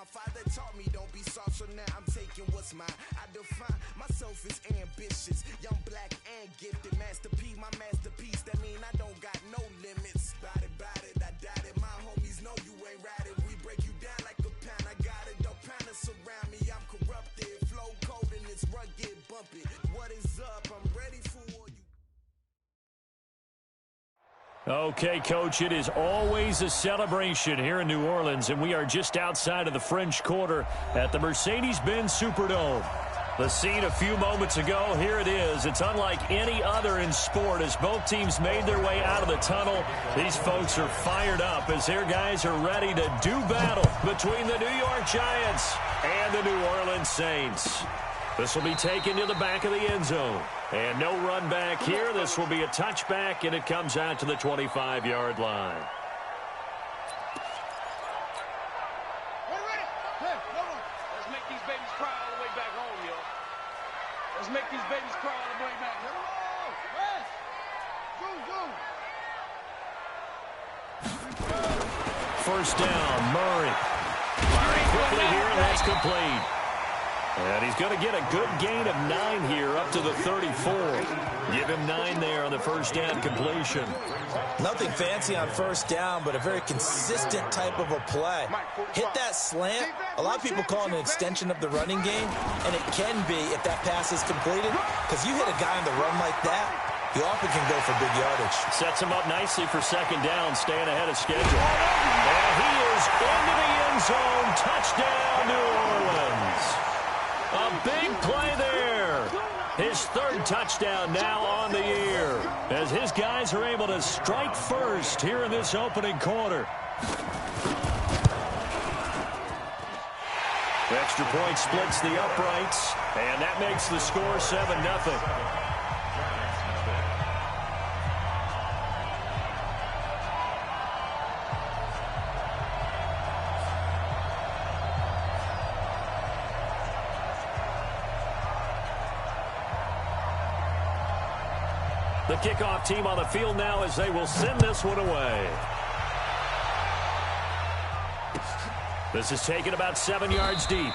father taught me don't be soft, so now I'm taking what's mine. I define myself as ambitious, young, black, and gifted. Master P, my masterpiece. That mean I don't got no limits. Bout it, I doubt it. My homies know you ain't ride it. We break you down like a pound. I got it, don't pound us around me. I'm corrupted, flow cold and it's rugged, bumpy. What is up? I'm ready for all you. Okay, Coach, it is always a celebration here in New Orleans, and we are just outside of the French Quarter at the Mercedes-Benz Superdome. The scene a few moments ago, here it is. It's unlike any other in sport as both teams made their way out of the tunnel. These folks are fired up as their guys are ready to do battle between the New York Giants and the New Orleans Saints. This will be taken to the back of the end zone. And no run back here. This will be a touchback, and it comes out to the 25-yard line. Hey, hold on. Let's make these babies cry all the way back home, yo. Let's make these babies cry all the way back home. First down, Murray. Firing quickly here, and that's complete. And he's going to get a good gain of 9 here up to the 34. Give him 9 there on the first down completion. Nothing fancy on first down, but a very consistent type of a play. Hit that slant. A lot of people call it an extension of the running game, and it can be if that pass is completed, because you hit a guy on the run like that, he often can go for big yardage. Sets him up nicely for second down, staying ahead of schedule. And he is into the end zone. Touchdown, New Orleans. A big play there. His third touchdown now on the year as his guys are able to strike first here in this opening quarter. Extra point splits the uprights, and that makes the score 7-0. The kickoff team on the field now as they will send this one away. This is taken about 7 yards deep.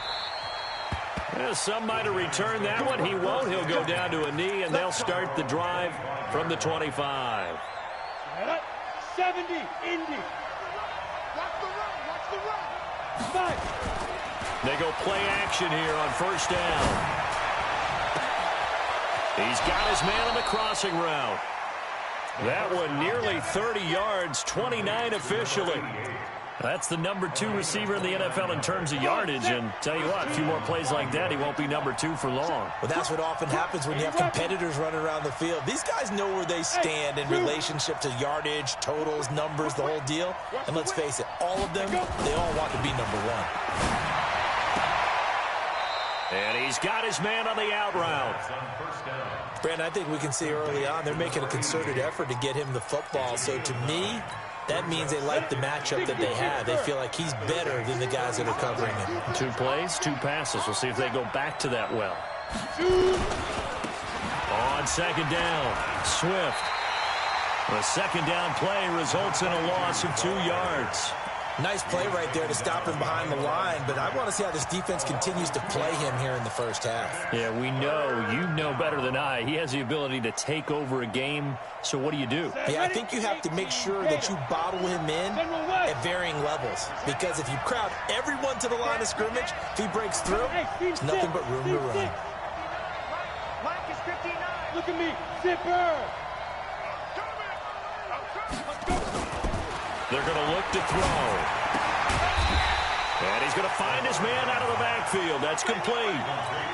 Yeah, some might have returned that one. He won't. He'll go down to a knee, and they'll start the drive from the 25. 70, Indy. Watch the run. Five. They go play action here on first down. He's got his man on the crossing route. That one nearly 30 yards, 29 officially. That's the number 2 receiver in the NFL in terms of yardage. And tell you what, a few more plays like that, he won't be number 2 for long. Well, that's what often happens when you have competitors running around the field. These guys know where they stand in relationship to yardage, totals, numbers, the whole deal. And let's face it, all of them, they all want to be number 1. And he's got his man on the out route. Brandon, I think we can see early on they're making a concerted effort to get him the football. So to me, that means they like the matchup that they have. They feel like he's better than the guys that are covering him. 2 plays, 2 passes. We'll see if they go back to that well. On second down, Swift. The second down play results in a loss of 2 yards. Nice play right there to stop him behind the line, but I want to see how this defense continues to play him here in the first half. Yeah, we know, you know better than I, he has the ability to take over a game, so what do? Yeah, I think you have to make sure that you bottle him in at varying levels, because if you crowd everyone to the line of scrimmage, if he breaks through, there's nothing but room to run. Mike is 59. Look at me, zipper. They're going to look to throw. And he's going to find his man out of the backfield. That's complete.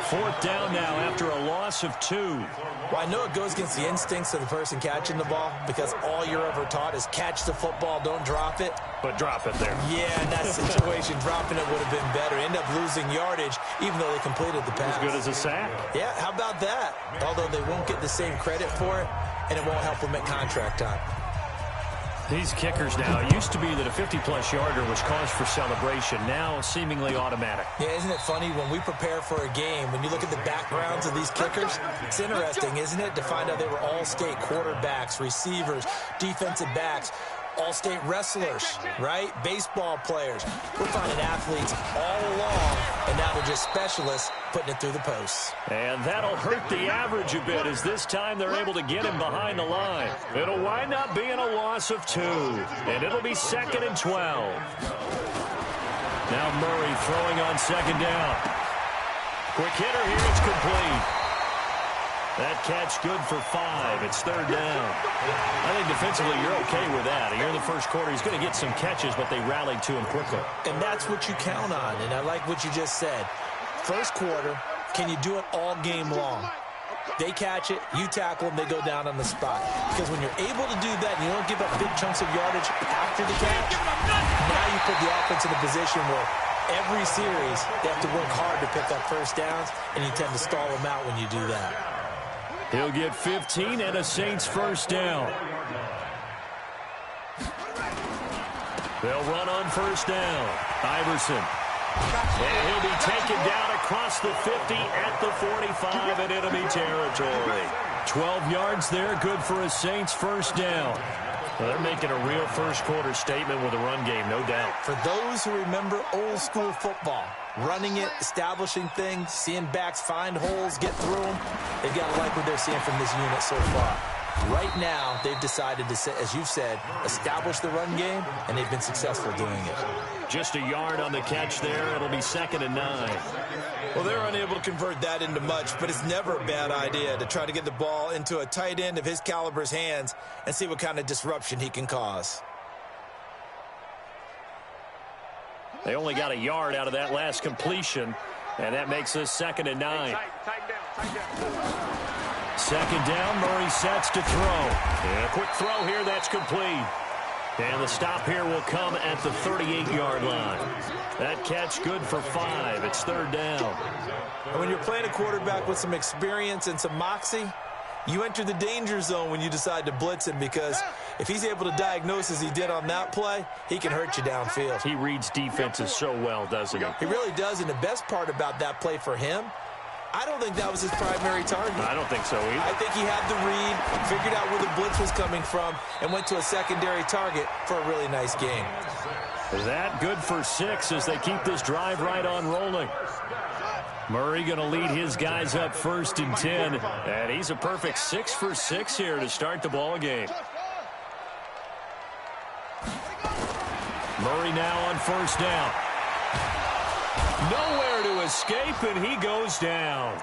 4th down now after a loss of 2. Well, I know it goes against the instincts of the person catching the ball because all you're ever taught is catch the football, don't drop it. But drop it there. Yeah, in that situation, dropping it would have been better. End up losing yardage, even though they completed the pass. As good as a sack. Yeah, how about that? Although they won't get the same credit for it, and it won't help them at contract time. These kickers now, it used to be that a 50-plus yarder was cause for celebration. Now, seemingly automatic. Yeah, isn't it funny? When we prepare for a game, when you look at the backgrounds of these kickers, it's interesting, isn't it, to find out they were all-state quarterbacks, receivers, defensive backs. all-state wrestlers, right? Baseball players. We're finding athletes all along, and now they're just specialists putting it through the posts. And that'll hurt the average a bit as this time they're able to get him behind the line. It'll wind up being a loss of 2, and it'll be 2nd and 12. Now Murray throwing on 2nd down. Quick hitter here, it's complete. That catch good for 5. It's 3rd down. I think defensively you're okay with that. Here in the first quarter, he's going to get some catches, but they rallied to him quickly. And that's what you count on, and I like what you just said. First quarter, can you do it all game long? They catch it, you tackle them, they go down on the spot. Because when you're able to do that and you don't give up big chunks of yardage after the catch, now you put the offense in a position where every series they have to work hard to pick up first downs, and you tend to stall them out when you do that. He'll get 15 and a Saints first down. They'll run on first down. Iverson. And he'll be taken down across the 50 at the 45 in enemy territory. 12 yards there, good for a Saints first down. Well, they're making a real first quarter statement with a run game, no doubt. For those who remember old school football, running it, establishing things, seeing backs find holes, get through them, they've got to like what they're seeing from this unit so far. Right now, they've decided to, as you've said, establish the run game, and they've been successful doing it. Just a yard on the catch there. It'll be 2nd and 9. Well, they're unable to convert that into much, but it's never a bad idea to try to get the ball into a tight end of his caliber's hands and see what kind of disruption he can cause. They only got a yard out of that last completion, and that makes us 2nd and 9. Tighten down. 2nd down, Murray sets to throw. And a quick throw here, that's complete. And the stop here will come at the 38-yard line. That catch good for 5. It's 3rd down. And when you're playing a quarterback with some experience and some moxie, you enter the danger zone when you decide to blitz him, because if he's able to diagnose as he did on that play, he can hurt you downfield. He reads defenses so well, doesn't he? He really does, and the best part about that play for him, I don't think that was his primary target. I don't think so either. I think he had the read, figured out where the blitz was coming from, and went to a secondary target for a really nice game. That good for 6 as they keep this drive right on rolling. Murray going to lead his guys up 1st and 10, and he's a perfect 6 for 6 here to start the ball game. Murray now on 1st down. Nowhere to escape, and he goes down.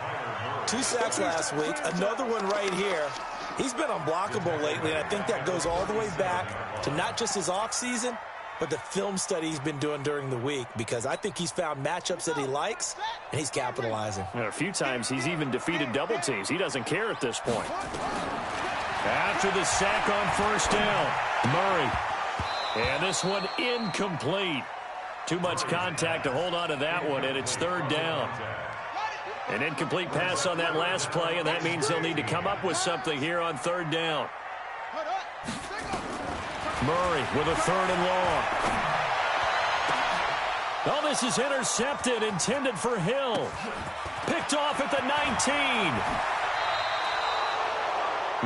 2 sacks last week, another one right here. He's been unblockable lately, and I think that goes all the way back to not just his offseason, but the film study he's been doing during the week, because I think he's found matchups that he likes, and he's capitalizing. And a few times he's even defeated double teams. He doesn't care at this point. After the sack on 1st down, Murray. And this one incomplete. Too much contact to hold on to that one, and it's 3rd down. An incomplete pass on that last play, and that means they'll need to come up with something here on 3rd down. Murray with a 3rd and long. Oh, this is intercepted, intended for Hill. Picked off at the 19.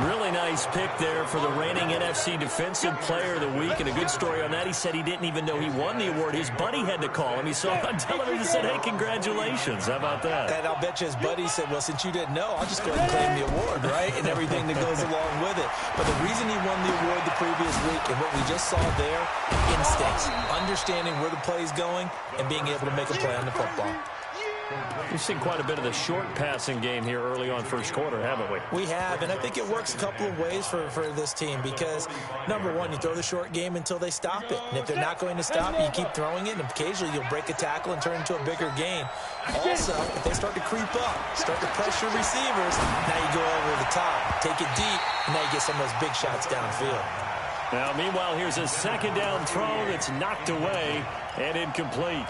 Really nice pick there for the reigning NFC Defensive Player of the Week, and a good story on that. He said he didn't even know he won the award. His buddy had to call him. He saw it on television and said, hey, congratulations. How about that? And I'll bet you his buddy said, well, since you didn't know, I'll just go ahead and claim the award, right? And everything that goes along with it. But the reason he won the award the previous week, and what we just saw there, instincts, understanding where the play is going, and being able to make a play on the football. We've seen quite a bit of the short passing game here early on first quarter, haven't we? We have, and I think it works a couple of ways for this team, because, number one, you throw the short game until they stop it. And if they're not going to stop it, you keep throwing it, and occasionally you'll break a tackle and turn it into a bigger gain. Also, if they start to creep up, start to pressure receivers, now you go over the top, take it deep, and now you get some of those big shots downfield. Now, meanwhile, here's a 2nd down throw that's knocked away and incomplete.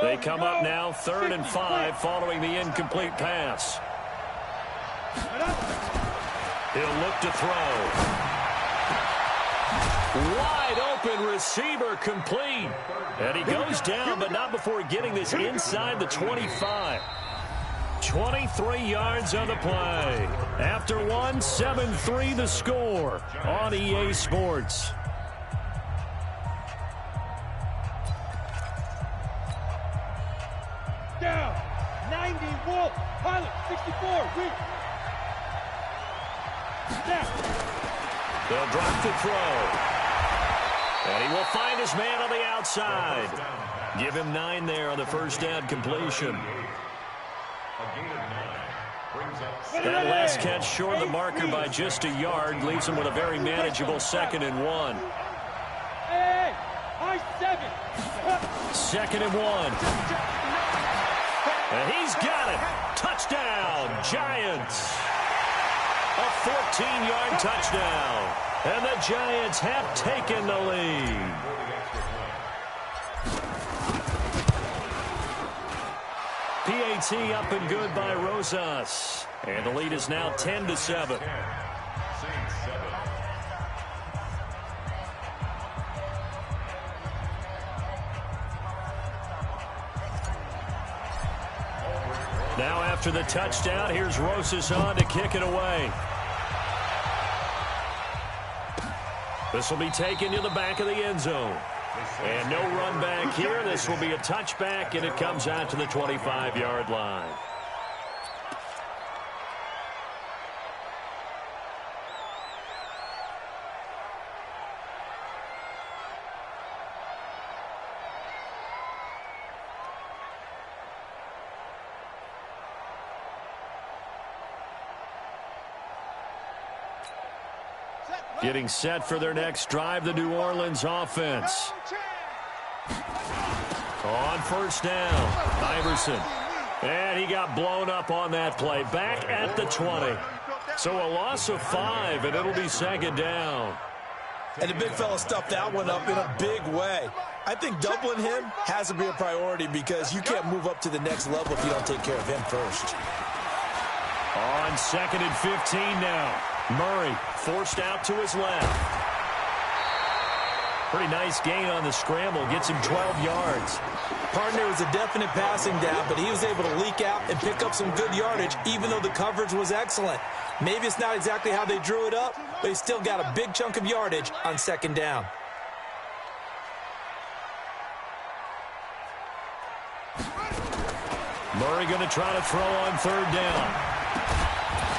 They come up now 3rd and 5 following the incomplete pass. He'll look to throw. Wide open receiver complete. And he goes down, but not before getting this inside the 25. 23 yards on the play. After one, 7-3 the score on EA Sports. Down. 90, Wolf. Pilot, 64, weak. Snap. They'll drop the throw. And he will find his man on the outside. Give him 9 there on the first down completion. That last catch short of the marker by just a yard leaves him with a very manageable 2nd and 1. Hey, high 7. 2nd and 1. And he's got it. Touchdown, Giants. A 14-yard touchdown. And the Giants have taken the lead. PAT up and good by Rosas. And the lead is now 10-7. Now after the touchdown, here's Rosas on to kick it away. This will be taken to the back of the end zone. And no run back here. This will be a touchback, and it comes out to the 25-yard line. Getting set for their next drive, the New Orleans offense. On first down, Iverson. And he got blown up on that play. Back at the 20. So a loss of 5, and it'll be 2nd down. And the big fella stuffed that one up in a big way. I think doubling him has to be a priority because you can't move up to the next level if you don't take care of him first. On 2nd and 15 now. Murray forced out to his left. Pretty nice gain on the scramble. Gets him 12 yards. Partner was a definite passing down, but he was able to leak out and pick up some good yardage, even though the coverage was excellent. Maybe it's not exactly how they drew it up, but he still got a big chunk of yardage on 2nd down. Murray going to try to throw on 3rd down.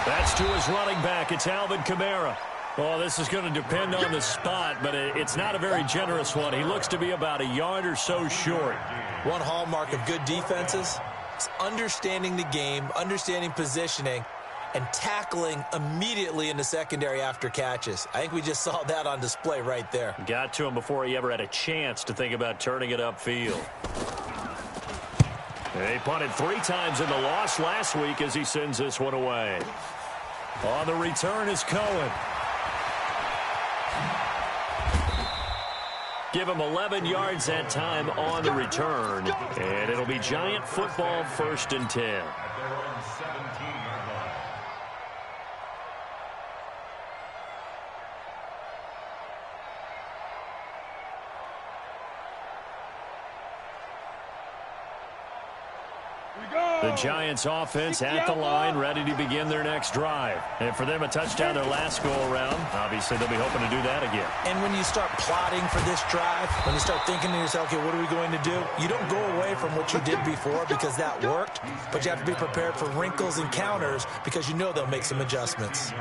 That's to his running back. It's Alvin Kamara. Well, this is going to depend on the spot, but it's not a very generous one. He looks to be about a yard or so short. One hallmark of good defenses is understanding the game, understanding positioning, and tackling immediately in the secondary after catches. I think we just saw that on display right there. Got to him before he ever had a chance to think about turning it upfield. They punted 3 times in the loss last week as he sends this one away. On the return is Cohen. Give him 11 yards that time on the return. And it'll be Giant football, 1st and 10. The Giants offense at the line, ready to begin their next drive. And for them, a touchdown their last go-around. Obviously, they'll be hoping to do that again. And when you start plotting for this drive, when you start thinking to yourself, okay, what are we going to do? You don't go away from what you did before because that worked, but you have to be prepared for wrinkles and counters because you know they'll make some adjustments.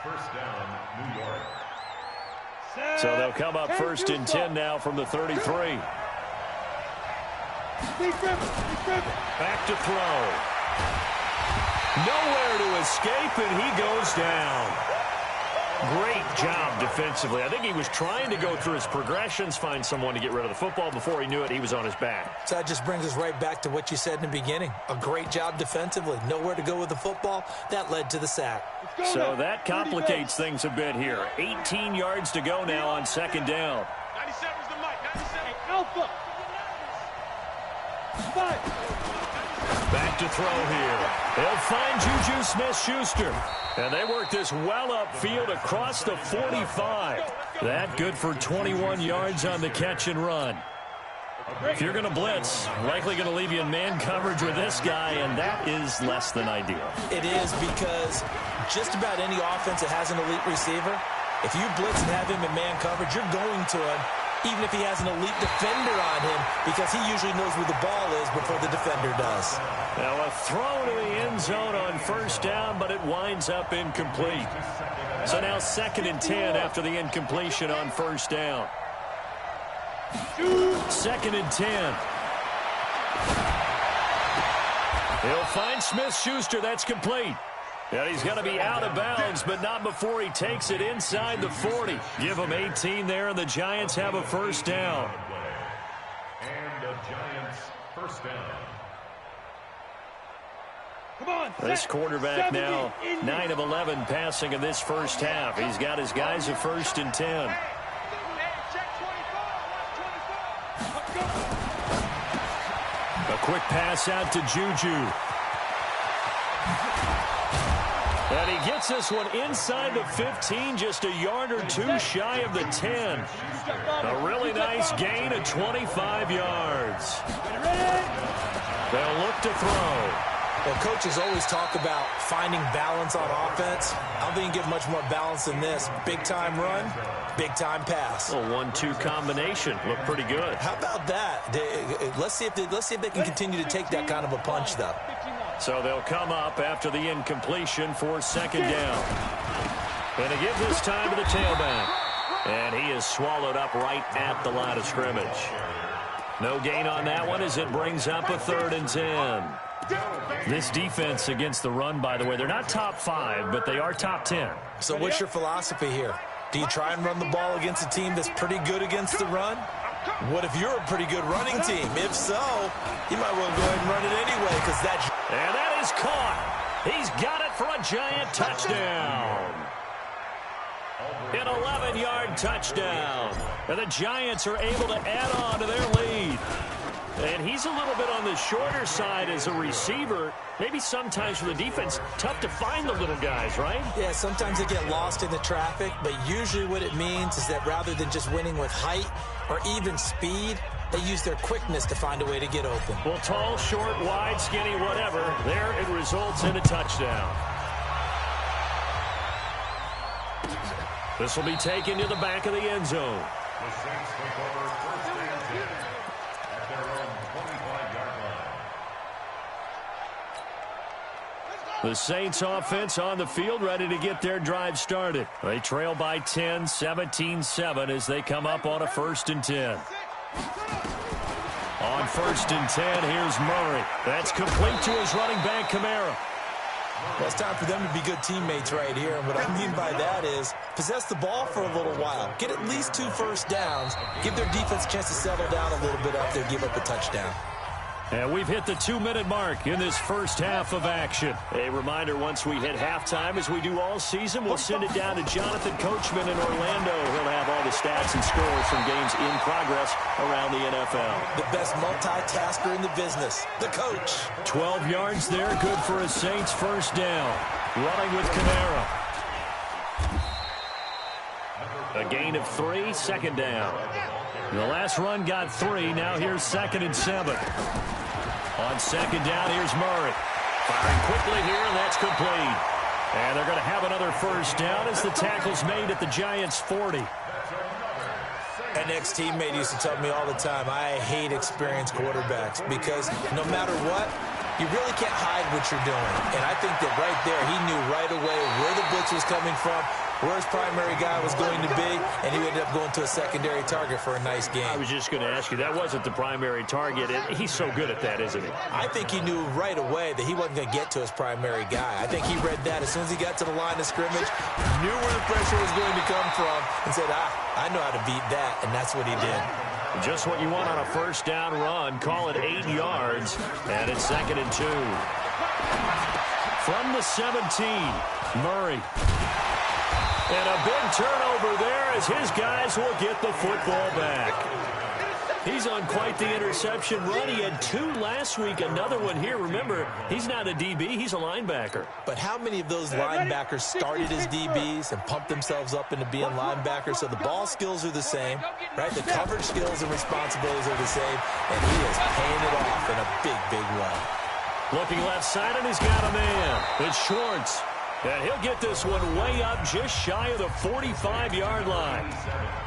First down, New York. So they'll come up 1st and 10 now from the 33. Back to throw. Nowhere to escape, and he goes down. Great job defensively. I think he was trying to go through his progressions, find someone to get rid of the football. Before he knew it, he was on his back. So that just brings us right back to what you said in the beginning. A great job defensively. Nowhere to go with the football. That led to the sack. So that complicates things a bit here. 18 yards to go now on 2nd down. 97's the mic. 97. Alpha. 5. Back to throw here. They'll find Juju Smith-Schuster. And they work this well upfield across the 45. That good for 21 yards on the catch and run. If you're going to blitz, likely going to leave you in man coverage with this guy, and that is less than ideal. It is, because just about any offense that has an elite receiver, if you blitz and have him in man coverage, you're going to him, even if he has an elite defender on him, because he usually knows where the ball is before the defender does. Now a throw to the end zone on first down, but it winds up incomplete. So now 2nd and 10 after the incompletion on first down. 2nd and 10. He'll find Smith-Schuster. That's complete. And he's going to be out of bounds, but not before he takes it inside the 40. Give him 18 there, and the Giants have a first down. And the Giants first down. Come on, This quarterback now 9 of 11 passing in this first half. He's got his guys a 1st and 10. A quick pass out to Juju. And he gets this one inside the 15, just a yard or two shy of the 10. A really nice gain of 25 yards. They'll look to throw. Well, coaches always talk about finding balance on offense. I don't think you can get much more balance than this. Big-time run, big-time pass. A 1-2 combination. Look pretty good. How about that? Let's see if they can continue to take that kind of a punch, though. So they'll come up after the incompletion for 2nd down. And to give this time to the tailback. And he is swallowed up right at the line of scrimmage. No gain on that one as it brings up a 3rd and 10. This defense against the run, by the way, they're not top 5, but they are top 10. So what's your philosophy here? Do you try and run the ball against a team that's pretty good against the run? What if you're a pretty good running team? If so, you might well go ahead and run it anyway, because that's... And that is caught. He's got it for a Giant touchdown. An 11-yard touchdown. And the Giants are able to add on to their lead. And he's a little bit on the shorter side as a receiver. Maybe sometimes for the defense, tough to find the little guys, right? Yeah, sometimes they get lost in the traffic, but usually what it means is that rather than just winning with height or even speed, they use their quickness to find a way to get open. Well, tall, short, wide, skinny, whatever, there it results in a touchdown. This will be taken to the back of the end zone. The Saints take over 1st and 10 at their own 25-yard line. The Saints offense on the field, ready to get their drive started. They trail by 10, 17-7 as they come up on a 1st and 10. On 1st and 10, here's Murray. That's complete to his running back, Kamara. Well, it's time for them to be good teammates right here. And what I mean by that is possess the ball for a little while. Get at least 2 first downs. Give their defense a chance to settle down a little bit after they give up a touchdown. And we've hit the 2-minute mark in this first half of action. A reminder, once we hit halftime, as we do all season, we'll send it down to Jonathan Coachman in Orlando. He'll have all the stats and scores from games in progress around the NFL. The best multitasker in the business, the coach. 12 yards there, good for a Saints first down. Running with Kamara. A gain of 3, 2nd down. The last run got 3, now here's 2nd and 7. On 2nd down, here's Murray. Firing quickly here, and that's complete. And they're going to have another first down as the tackle's made at the Giants' 40. An ex-teammate used to tell me all the time, I hate experienced quarterbacks because no matter what, you really can't hide what you're doing. And I think that right there, he knew right away where the blitz was coming from, where his primary guy was going to be, and he ended up going to a secondary target for a nice game. I was just going to ask you, that wasn't the primary target, and he's so good at that, isn't he? I think he knew right away that he wasn't going to get to his primary guy. I think he read that as soon as he got to the line of scrimmage, knew where the pressure was going to come from, and said, I know how to beat that, and that's what he did. Just what you want on a first down run. Call it 8 yards, and it's 2nd and 2. From the 17, Murray. And a big turnover there as his guys will get the football back. He's on quite the interception run. He had 2 last week, another one here. Remember, he's not a DB, he's a linebacker. But how many of those linebackers started as DBs and pumped themselves up into being linebackers? So the ball skills are the same, right? The coverage skills and responsibilities are the same, and he is paying it off in a big, big way. Looking left side, and he's got a man. It's Schwartz. And he'll get this one way up just shy of the 45-yard line.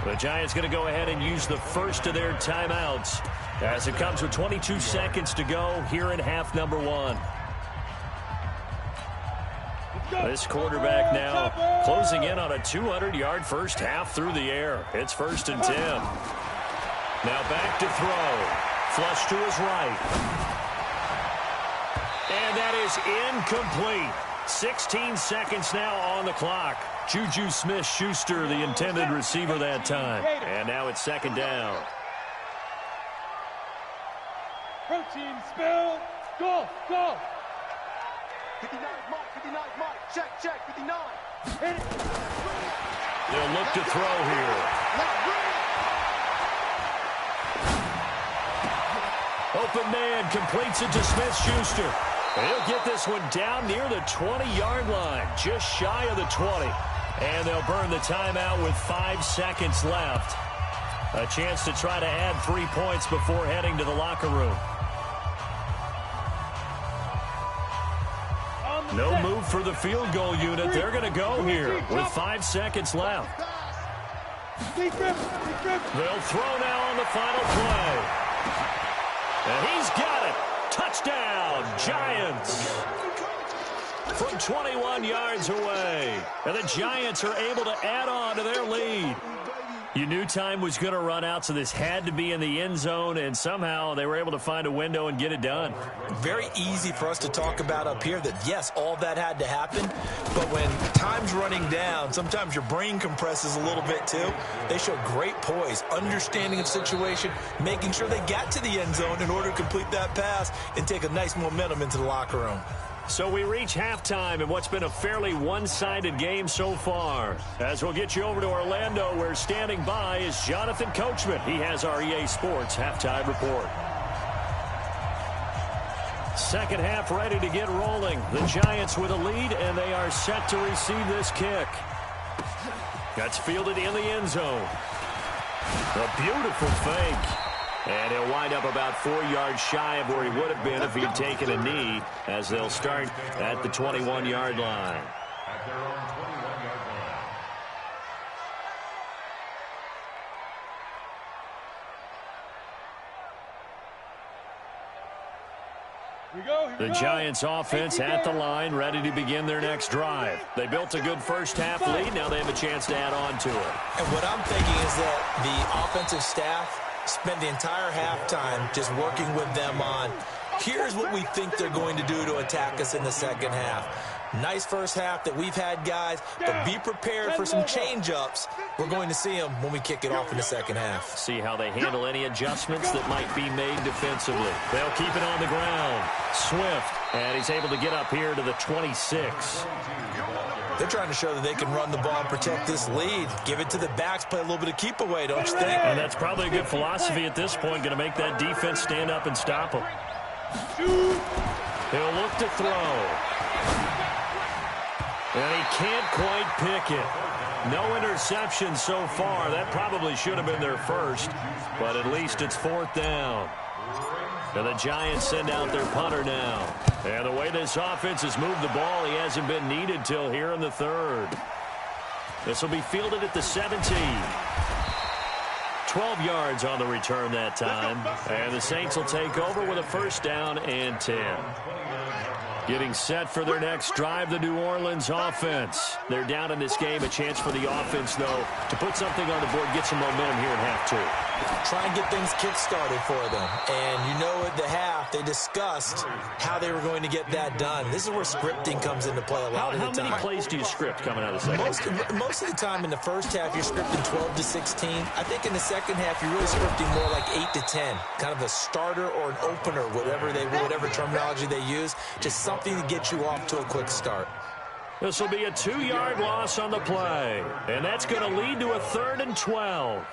The Giants going to go ahead and use the first of their timeouts as it comes with 22 seconds to go here in half number 1. This quarterback now closing in on a 200-yard first half through the air. It's 1st and 10. Now back to throw. Flush to his right. And that is incomplete. 16 seconds now on the clock. Juju Smith-Schuster, the intended receiver that time. And now it's 2nd down. Protein spill. Go, go. 59, Mike. Check, 59. Hit it. They'll look to throw here. Open man completes it to Smith-Schuster. He'll get this one down near the 20-yard line, just shy of the 20. And they'll burn the timeout with 5 seconds left. A chance to try to add 3 points before heading to the locker room. No move for the field goal unit. They're going to go here with 5 seconds left. They'll throw now on the final play. And he's got it. Touchdown, Giants. From 21 yards away. And the Giants are able to add on to their lead. You knew time was going to run out, so this had to be in the end zone, and somehow they were able to find a window and get it done. Very easy for us to talk about up here that, yes, all that had to happen, but when time's running down, sometimes your brain compresses a little bit too. They showed great poise, understanding of situation, making sure they got to the end zone in order to complete that pass and take a nice momentum into the locker room. So we reach halftime in what's been a fairly one-sided game so far. As we'll get you over to Orlando, where standing by is Jonathan Coachman. He has our EA Sports halftime report. Second half ready to get rolling. The Giants with a lead, and they are set to receive this kick. That's fielded in the end zone. A beautiful fake. And he'll wind up about 4 yards shy of where he would have been if he'd taken a knee, as they'll start at the 21-yard line. At their own 21-yard line. The Giants offense at the line, ready to begin their next drive. They built a good first half lead. Now they have a chance to add on to it. And what I'm thinking is that the offensive staff spend the entire halftime just working with them on, here's what we think they're going to do to attack us in the second half. Nice first half that we've had, guys, but be prepared for some change-ups. We're going to see them when we kick it off in the second half. See how they handle any adjustments that might be made defensively. They'll keep it on the ground. Swift, and he's able to get up here to the 26. They're trying to show that they can run the ball and protect this lead. Give it to the backs, play a little bit of keep away, don't you think? And that's probably a good philosophy at this point, going to make that defense stand up and stop them. He'll look to throw. And he can't quite pick it. No interception so far. That probably should have been their first, but at least it's 4th down. And the Giants send out their punter now. And the way this offense has moved the ball, he hasn't been needed till here in the 3rd. This will be fielded at the 17. 12 yards on the return that time. And the Saints will take over with a 1st down and 10. Getting set for their next drive, the New Orleans offense. They're down in this game. A chance for the offense, though, to put something on the board, get some momentum here in half 2. Try and get things kick-started for them. And you know at the half, they discussed how they were going to get that done. This is where scripting comes into play a lot of the time. How many plays do you script coming out of the second? Most of the time in the first half, you're scripting 12 to 16. I think in the second half, you're really scripting more like 8 to 10. Kind of a starter or an opener, whatever terminology they use. Just something to get you off to a quick start. This will be a 2-yard loss on the play. And that's going to lead to a 3rd and 12.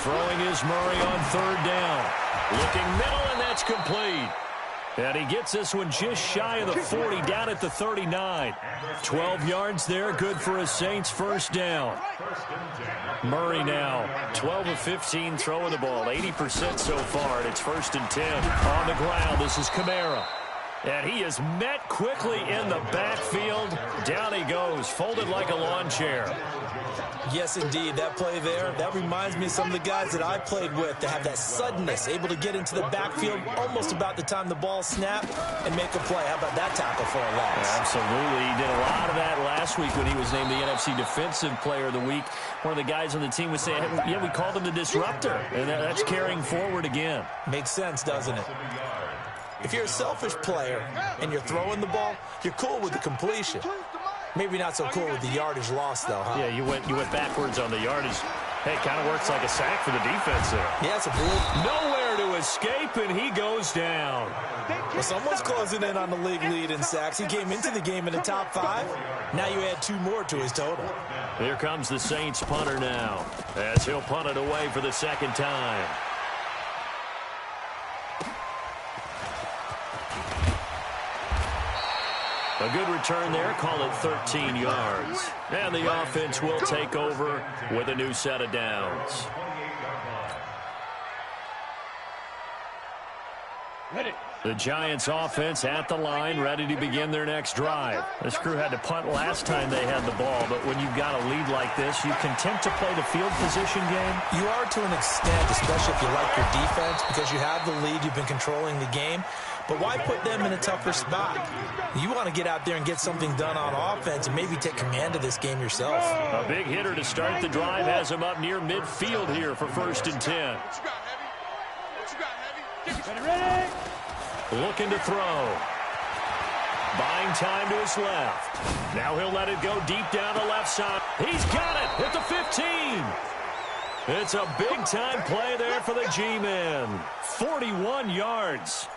Throwing is Murray on third down. Looking middle, and that's complete. And he gets this one just shy of the 40, down at the 39. 12 yards there, good for a Saints first down. Murray now, 12 of 15 throwing the ball, 80% so far, and it's 1st and 10. On the ground, this is Kamara. And he is met quickly in the backfield. Down he goes, folded like a lawn chair. Yes, indeed. That play there, that reminds me of some of the guys that I played with that have that suddenness, able to get into the backfield almost about the time the ball snapped and make a play. How about that tackle for a loss? Absolutely. He did a lot of that last week when he was named the NFC Defensive Player of the Week. One of the guys on the team was saying, yeah, we called him the disruptor, and that's carrying forward again. Makes sense, doesn't it? If you're a selfish player and you're throwing the ball, you're cool with the completion. Maybe not so cool with the yardage loss, though, huh? Yeah, you went backwards on the yardage. Hey, kind of works like a sack for the defense there. Yeah, it's a blue. Nowhere to escape, and he goes down. Well, someone's closing in on the league lead in sacks. He came into the game in the top 5. Now you add 2 more to his total. Here comes the Saints punter now, as he'll punt it away for the second time. A good return there, call it 13 yards. And the offense will take over with a new set of downs. The Giants offense at the line, ready to begin their next drive. This crew had to punt last time they had the ball, but when you've got a lead like this, you content to play the field position game? You are to an extent, especially if you like your defense, because you have the lead, you've been controlling the game. But why put them in a tougher spot? You want to get out there and get something done on offense and maybe take command of this game yourself. A big hitter to start the drive has him up near midfield here for 1st and 10. Looking to throw. Buying time to his left. Now he'll let it go deep down the left side. He's got it at the 15. It's a big-time play there for the G-men. 41 yards.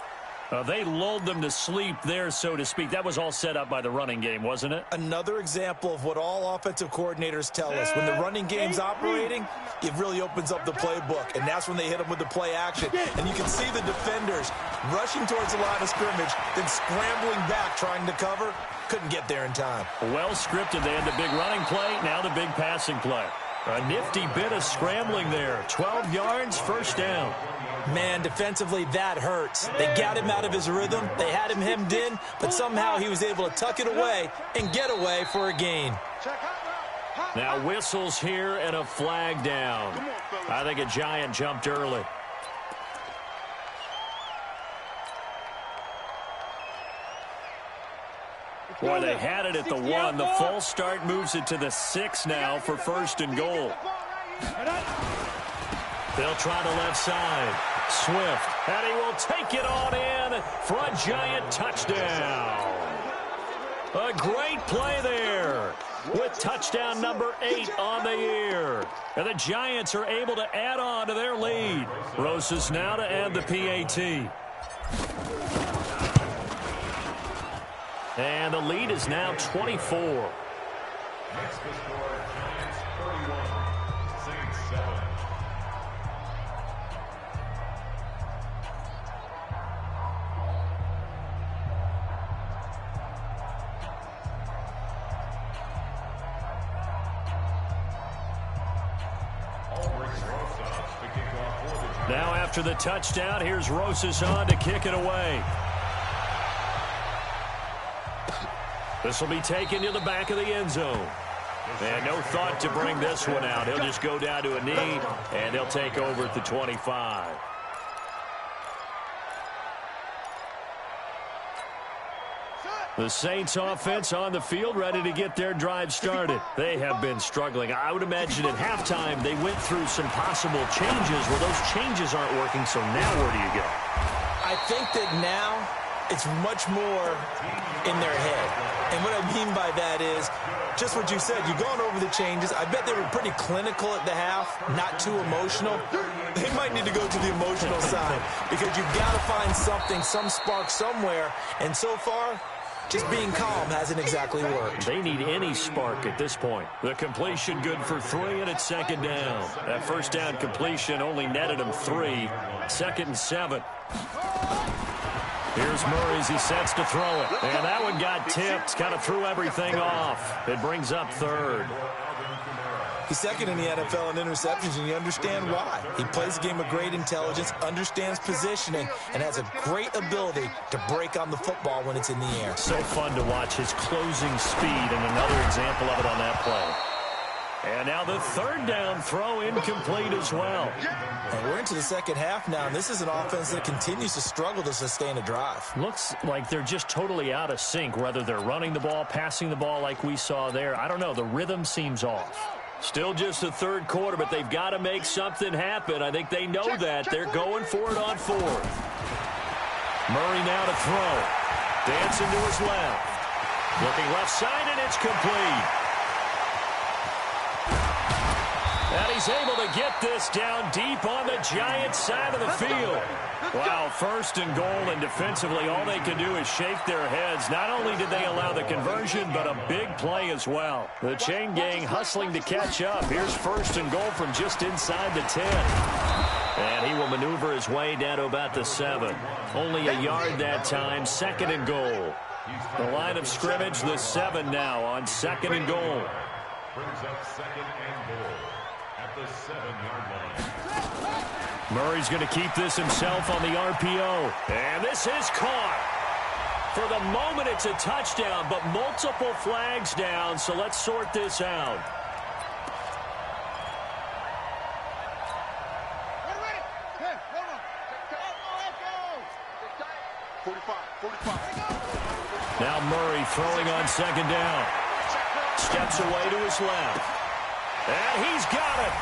They lulled them to sleep there, so to speak. That was all set up by the running game, wasn't it? Another example of what all offensive coordinators tell us. When the running game's operating, it really opens up the playbook, and that's when they hit them with the play action. And you can see the defenders rushing towards the line of scrimmage, then scrambling back trying to cover. Couldn't get there in time. Well scripted. They had the big running play, now the big passing play. A nifty bit of scrambling there. 12 yards, 1st down. Man, defensively, that hurts. They got him out of his rhythm. They had him hemmed in, but somehow he was able to tuck it away and get away for a gain. Now whistles here and a flag down. I think a Giant jumped early. Boy, they had it at the 1. The false start moves it to the 6 now for 1st and goal. They'll try the left side. Swift, and he will take it on in for a Giant touchdown. A great play there with touchdown number 8 on the year. And the Giants are able to add on to their lead. Rosas now to add the PAT. And the lead is now 24. Next to score, Giants 31, Saints 7. Now after the touchdown, here's Rosas on to kick it away. This will be taken to the back of the end zone. And no thought to bring this one out. He'll just go down to a knee, and they'll take over at the 25. The Saints offense on the field, ready to get their drive started. They have been struggling. I would imagine at halftime they went through some possible changes. Well, those changes aren't working, so now where do you go? I think that now it's much more in their head. And what I mean by that is just what you said. You've gone over the changes. I bet they were pretty clinical at the half, not too emotional. They might need to go to the emotional side because you've got to find something, some spark somewhere. And so far, Just being calm hasn't exactly worked. They need any spark at this point. The completion good for 3, and it's second down. That first down completion only netted him 3. 2nd and 7. Here's Murray as he sets to throw it. And that one got tipped. Kind of threw everything off. It brings up 3rd. He's second in the NFL in interceptions, and you understand why. He plays a game of great intelligence, understands positioning, and has a great ability to break on the football when it's in the air. So fun to watch his closing speed, and another example of it on that play. And now the 3rd down throw incomplete as well. And we're into the second half now, and this is an offense that continues to struggle to sustain a drive. Looks like they're just totally out of sync, whether they're running the ball, passing the ball like we saw there. I don't know. The rhythm seems off. Still just the 3rd quarter, but they've got to make something happen. I think they know that. They're going for it on 4th. Murray now to throw. Dancing to his left. Looking left side, and it's complete. And he's able to get this down deep on the Giants' side of the field. Wow, 1st and goal, and defensively all they can do is shake their heads. Not only did they allow the conversion, but a big play as well. The chain gang hustling to catch up. Here's 1st and goal from just inside the 10. And he will maneuver his way down to about the 7. Only a yard that time, 2nd and goal. The line of scrimmage, the 7 now on 2nd and goal. Brings up 2nd and goal at the 7-yard line. Murray's going to keep this himself on the RPO. And this is caught. For the moment, it's a touchdown, but multiple flags down, so let's sort this out. Now Murray throwing on 2nd down. Steps away to his left. And he's got it.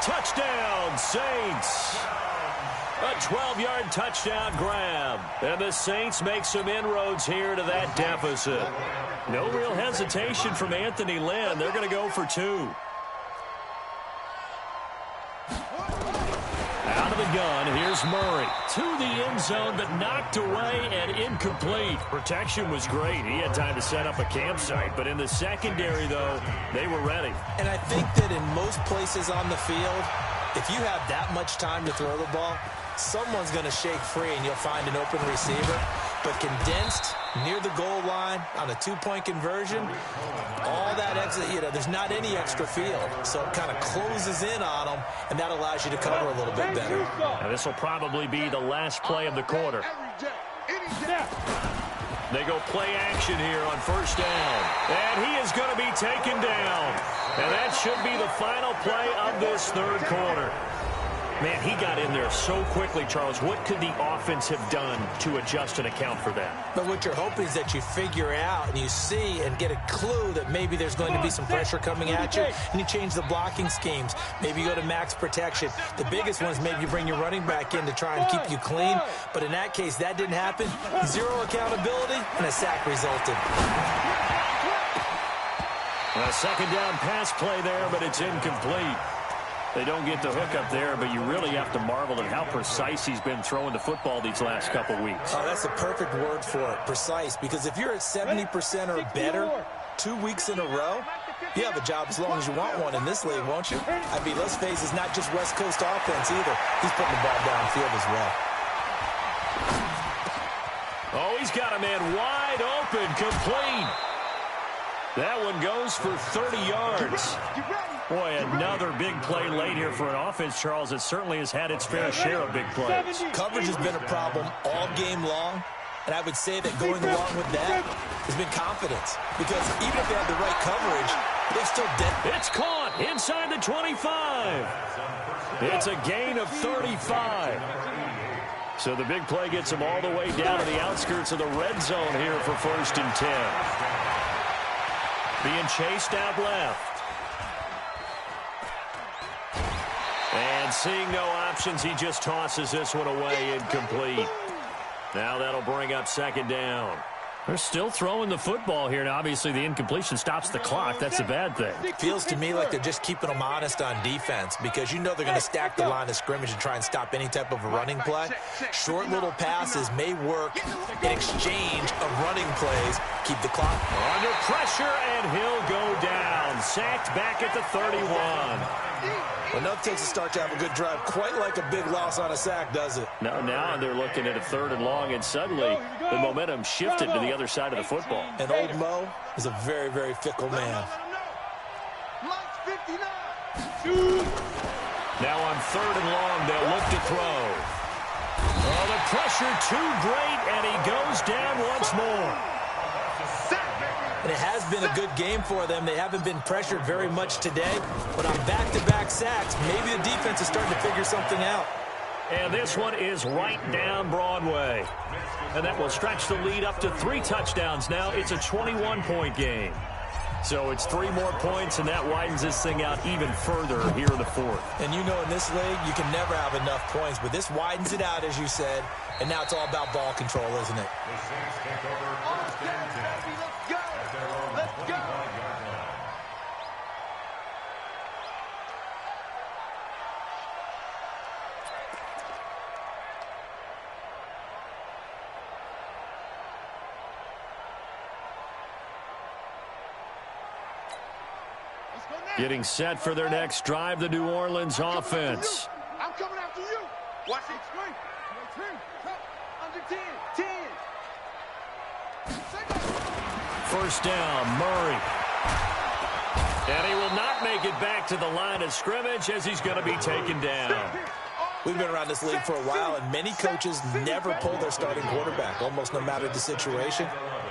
Touchdown, Saints. A 12-yard touchdown grab. And the Saints make some inroads here to that deficit. No real hesitation from Anthony Lynn. They're going to go for 2. Out of the gun, here's Murray. To the end zone, but knocked away and incomplete. Protection was great. He had time to set up a campsite. But in the secondary, though, they were ready. And I think that in most places on the field, if you have that much time to throw the ball, someone's going to shake free and you'll find an open receiver. But condensed near the goal line on a 2-point conversion, all that exit, there's not any extra field. So it kind of closes in on them, and that allows you to cover a little bit better. Now this will probably be the last play of the quarter. They go play action here on 1st down. And he is going to be taken down. And that should be the final play of this 3rd quarter. Man, he got in there so quickly, Charles. What could the offense have done to adjust and account for that? But what you're hoping is that you figure out and you see and get a clue that maybe there's going to be some pressure coming at you, and you change the blocking schemes. Maybe you go to max protection. The biggest one is maybe you bring your running back in to try and keep you clean. But in that case, that didn't happen. 0 accountability, and a sack resulted. A 2nd down pass play there, but it's incomplete. They don't get the hook up there, but you really have to marvel at how precise he's been throwing the football these last couple weeks. Oh, that's the perfect word for it, precise, because if you're at 70% or better 2 weeks in a row, you have a job as long as you want one in this league, won't you? I mean, let's face it, it's not just West Coast offense either. He's putting the ball downfield as well. Oh, he's got a man wide open, complete. That one goes for 30 yards. Boy, another big play late here for an offense, Charles, that certainly has had its fair share of big plays. Coverage has been a problem all game long, and I would say that going along with that has been confidence. Because even if they have the right coverage, they're still dead. It's caught inside the 25. It's a gain of 35. So the big play gets them all the way down to the outskirts of the red zone here for 1st and 10. Being chased out left. And seeing no options, he just tosses this one away, incomplete. Now that'll bring up 2nd down. They're still throwing the football here. Now, obviously, the incompletion stops the clock. That's a bad thing. Feels to me like they're just keeping them honest on defense because you know they're going to stack the line of scrimmage and try and stop any type of a running play. Short little passes may work in exchange of running plays. keep the clock. Under pressure, and he'll go down. Sacked back at the 31. Well, nothing takes a start to have a good drive quite like a big loss on a sack, does it? Now they're looking at a 3rd and long, and suddenly the momentum shifted to the other side of the football. And old Mo is a very, very fickle man. Now on 3rd and long, they'll look to throw. Oh, the pressure too great, and he goes down once more. And it has been a good game for them. They haven't been pressured very much today, but on back-to-back sacks, maybe the defense is starting to figure something out. And this one is right down Broadway. And that will stretch the lead up to 3 touchdowns now. It's a 21-point game. So it's 3 more points, and that widens this thing out even further here in the 4th. And you know in this league, you can never have enough points, but this widens it out, as you said, and now it's all about ball control, isn't it? The Saints take over 1st and 10 at their own 25-yard line. Getting set for their next drive, the New Orleans offense. I'm coming after you. Watch it. Under 10. 10. 1st down, Murray. And he will not make it back to the line of scrimmage as he's going to be taken down. We've been around this league for a while, and many coaches never pull their starting quarterback, almost no matter the situation.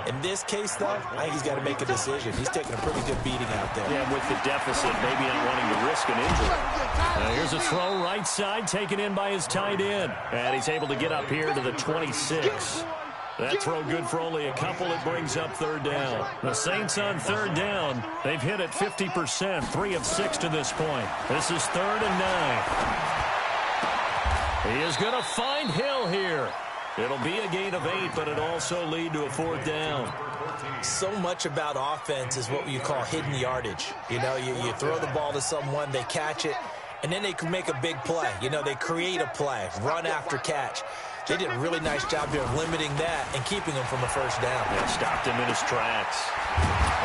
In this case, though, I think he's got to make a decision. He's taking a pretty good beating out there. Yeah, with the deficit, maybe not wanting to risk an injury. Here's a throw right side, taken in by his tight end. And he's able to get up here to the 26. That throw good for only a couple. It brings up 3rd down. The Saints on 3rd down. They've hit it 50%, 3 of 6 to this point. This is 3rd and 9. He is going to find Hill here. It'll be a gain of 8, but it'll also lead to a 4th down. So much about offense is what you call hidden yardage. You know, you throw the ball to someone, they catch it, and then they can make a big play. You know, they create a play, run after catch. They did a really nice job here of limiting that and keeping him from a 1st down. Yeah, stopped him in his tracks.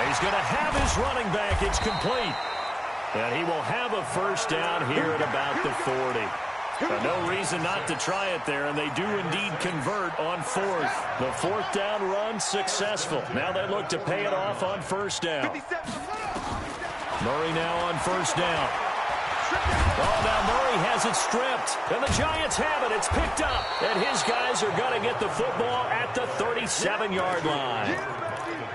And he's going to have his running back. It's complete. And he will have a 1st down here at about the 40. No reason not to try it there, and they do indeed convert on 4th. The 4th down run successful. Now they look to pay it off on 1st down. Murray now on 1st down. Oh, now Murray has it stripped, and the Giants have it. It's picked up, and his guys are going to get the football at the 37-yard line.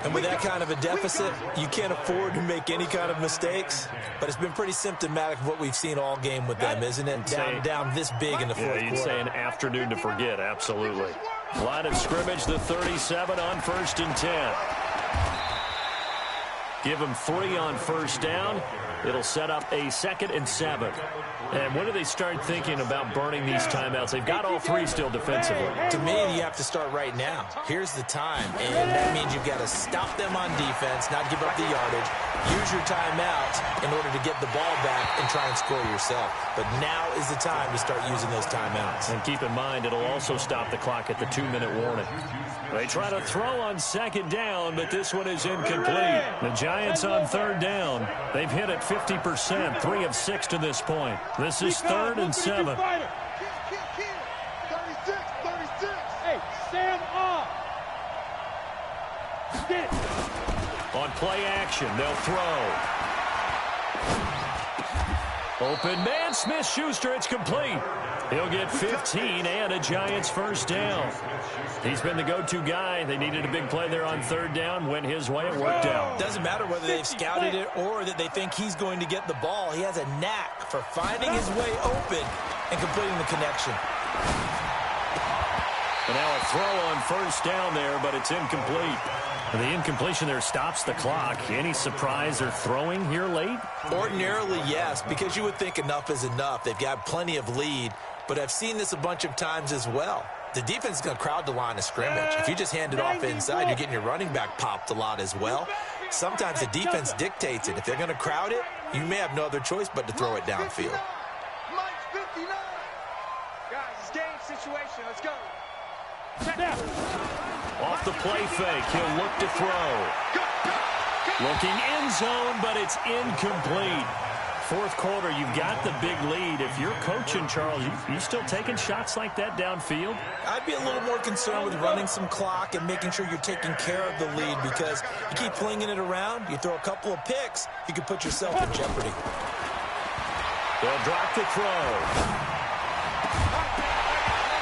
And with that kind of a deficit, you can't afford to make any kind of mistakes. But it's been pretty symptomatic of what we've seen all game with them, isn't it? Down this big in the 4th quarter. You'd say an afternoon to forget, absolutely. Line of scrimmage, the 37 on 1st and 10. Give them 3 on 1st down. It'll set up a 2nd and 7. And when do they start thinking about burning these timeouts? They've got all 3 still defensively. To me, you have to start right now. Here's the time, and that means you've got to stop them on defense, not give up the yardage, use your timeouts in order to get the ball back and try and score yourself. But now is the time to start using those timeouts. And keep in mind, it'll also stop the clock at the 2-minute warning. They try to throw on 2nd down, but this one is incomplete. The Giants on 3rd down. They've hit it 50%, 3 of 6 to this point. This is 3rd and 7. 36. Hey, stand up. On play action, they'll throw. Open man, Smith-Schuster, it's complete. He'll get 15 and a Giants 1st down. He's been the go-to guy. They needed a big play there on 3rd down. Went his way. It worked out. Doesn't matter whether they've scouted it or that they think he's going to get the ball. He has a knack for finding his way open and completing the connection. And now a throw on 1st down there, but it's incomplete. The incompletion there stops the clock. Any surprise they're throwing here late? Ordinarily, yes, because you would think enough is enough. They've got plenty of lead, but I've seen this a bunch of times as well. The defense is going to crowd the line of scrimmage. If you just hand it off inside, you're getting your running back popped a lot as well. Sometimes the defense dictates it. If they're going to crowd it, you may have no other choice but to throw it downfield. Mike 59. Guys, it's game situation. Let's go. Off the play fake, he'll look to throw. Looking end zone, but it's incomplete. Fourth quarter, you've got the big lead. If you're coaching, Charles, you still taking shots like that downfield? I'd be a little more concerned with running some clock and making sure you're taking care of the lead, because you keep flinging it around, you throw a couple of picks, you could put yourself in jeopardy. They'll drop to throw.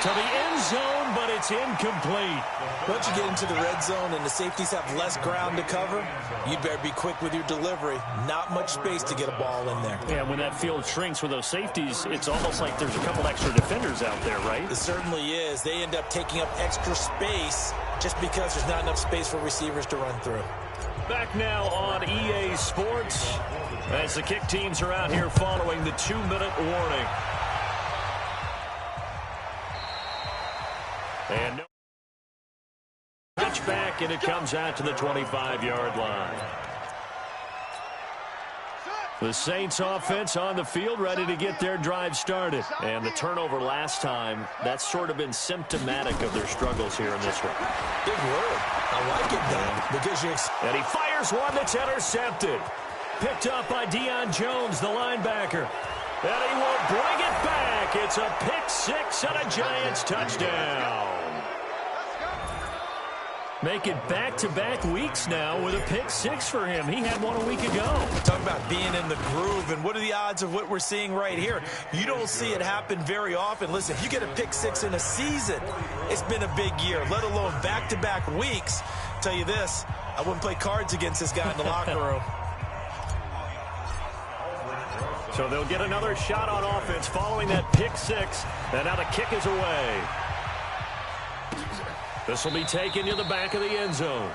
To the end zone, but it's incomplete. Once you get into the red zone and the safeties have less ground to cover, you'd better be quick with your delivery. Not much space to get a ball in there. Yeah, when that field shrinks with those safeties, it's almost like there's a couple extra defenders out there, right? It certainly is. They end up taking up extra space just because there's not enough space for receivers to run through. Back now on EA Sports as the kick teams are out here following the 2-minute warning. And no touchback, and it comes out to the 25-yard line. The Saints offense on the field, ready to get their drive started. And the turnover last time, that's sort of been symptomatic of their struggles here in this one. Big word. I like it, though, because and he fires one that's intercepted. Picked up by Deion Jones, the linebacker. And he will bring it back. It's a pick six and a Giants touchdown. Make it back-to-back weeks now with a pick six for him. He had one a week ago. Talk about being in the groove, and what are the odds of what we're seeing right here? You don't see it happen very often. Listen, if you get a pick six in a season, it's been a big year, let alone back-to-back weeks. I'll tell you this, I wouldn't play cards against this guy in the locker room. So they'll get another shot on offense following that pick six, and now the kick is away. This will be taken to the back of the end zone.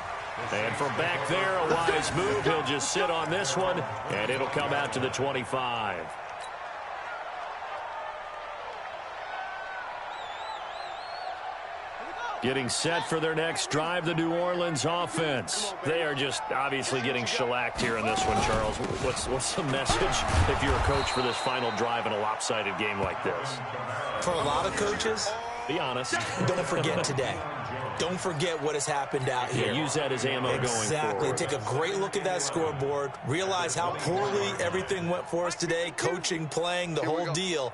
And from back there, a wise move. He'll just sit on this one, and it'll come out to the 25. Getting set for their next drive, the New Orleans offense. They are just obviously getting shellacked here in this one, Charles. What's the message if you're a coach for this final drive in a lopsided game like this? For a lot of coaches, be honest. Don't forget today. Don't forget what has happened out here. Yeah, use that as ammo going forward. Exactly. Take a great look at that scoreboard. Realize how poorly everything went for us today. Coaching, playing, the whole deal.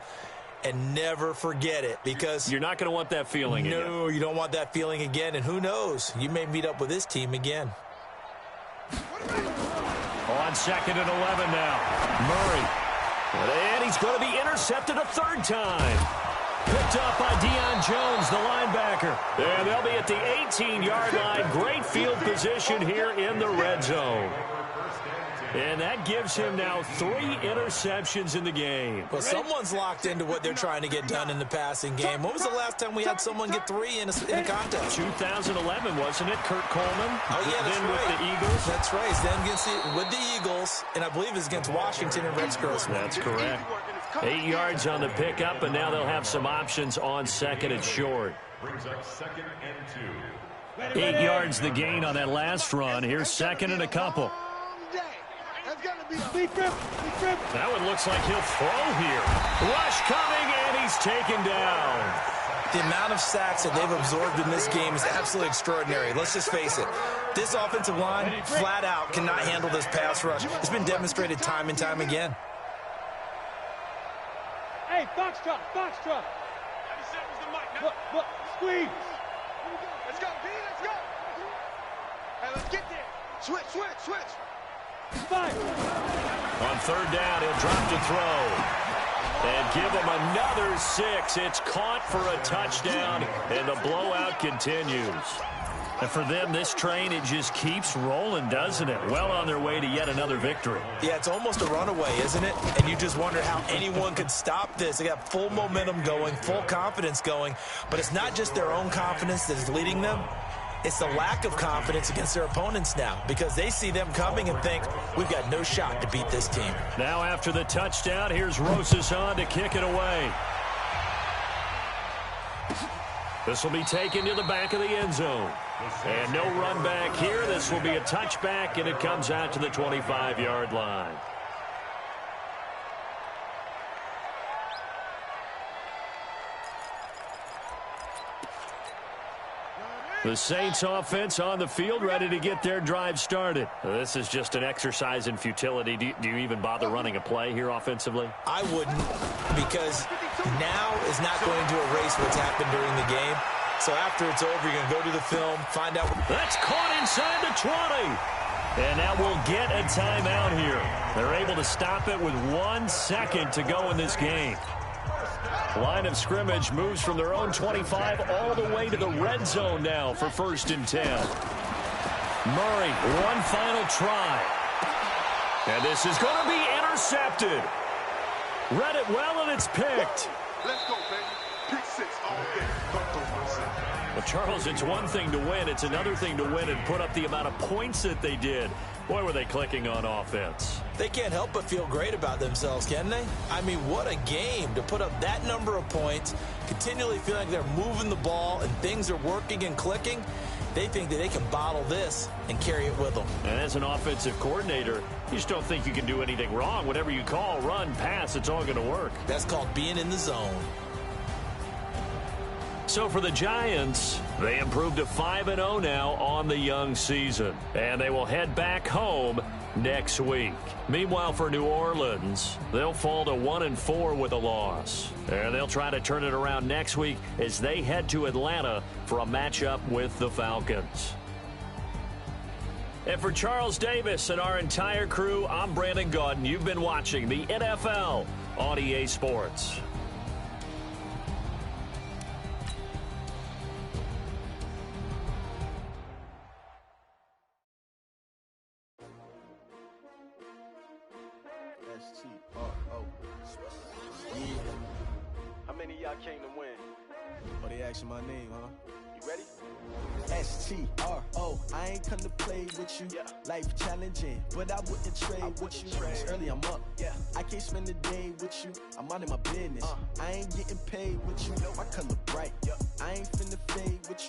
And never forget it, because you're not going to want that feeling again. No, you don't want that feeling again. And who knows? You may meet up with this team again. On 2nd and 11 now. Murray. And he's going to be intercepted a third time. Picked up by Deion Jones, the linebacker. And they'll be at the 18-yard line. Great field position here in the red zone. And that gives him now 3 interceptions in the game. Well, someone's locked into what they're trying to get done in the passing game. When was the last time we had someone get 3 in a contest? 2011, wasn't it? Kurt Coleman. Oh, yeah, that's then right. With the Eagles. That's right. He's then with the Eagles, and I believe it's against Washington and Rex Grossman. That's correct. 8 yards on the pickup, and now they'll have some options on 2nd and short. Brings up 2nd and 2. 8 yards the gain on that last run. Here's 2nd and a couple. That one looks like he'll throw here. Rush coming, and he's taken down. The amount of sacks that they've absorbed in this game is absolutely extraordinary. Let's just face it. This offensive line, flat out, cannot handle this pass rush. It's been demonstrated time and time again. Hey, Foxtrot, Foxtrot. Look, squeeze. Let's go, D, let's go. Hey, let's get there. Switch. Fire. On 3rd down, he'll drop to throw. And give him another 6. It's caught for a touchdown, and the blowout continues. And for them, this train, it just keeps rolling, doesn't it? Well on their way to yet another victory. Yeah, it's almost a runaway, isn't it? And you just wonder how anyone could stop this. They got full momentum going, full confidence going. But it's not just their own confidence that is leading them. It's the lack of confidence against their opponents now, because they see them coming and think, we've got no shot to beat this team. Now after the touchdown, here's Rosas on to kick it away. This will be taken to the back of the end zone. And no run back here. This will be a touchback, and it comes out to the 25-yard line. The Saints offense on the field, ready to get their drive started. This is just an exercise in futility. Do you even bother running a play here offensively? I wouldn't, because now is not going to erase what's happened during the game. So after it's over, you're going to go to the film, find out. That's caught inside the 20. And now we'll get a timeout here. They're able to stop it with 1 second to go in this game. Line of scrimmage moves from their own 25 all the way to the red zone now for 1st and 10. Murray, one final try. And this is going to be intercepted. Read it well, and it's picked. Let's go, baby. Pick 6 all day. Well, Charles, it's one thing to win. It's another thing to win and put up the amount of points that they did. Boy, were they clicking on offense. They can't help but feel great about themselves, can they? I mean, what a game to put up that number of points, continually feeling like they're moving the ball and things are working and clicking. They think that they can bottle this and carry it with them. And as an offensive coordinator, you just don't think you can do anything wrong. Whatever you call, run, pass, it's all going to work. That's called being in the zone. So for the Giants, they improved to 5-0 now on the young season. And they will head back home next week. Meanwhile, for New Orleans, they'll fall to 1-4 with a loss. And they'll try to turn it around next week as they head to Atlanta for a matchup with the Falcons. And for Charles Davis and our entire crew, I'm Brandon Gaudin. You've been watching the NFL on EA Sports. How many of y'all came to win? Oh, they asking my name, huh? You ready? STRO, I ain't come to play with you. Yeah. Life challenging, but I wouldn't trade with you. It's early, I'm up. Yeah. I can't spend the day with you. I'm out of my business. I ain't getting paid with you. My color bright. Yeah. I ain't finna fade with you.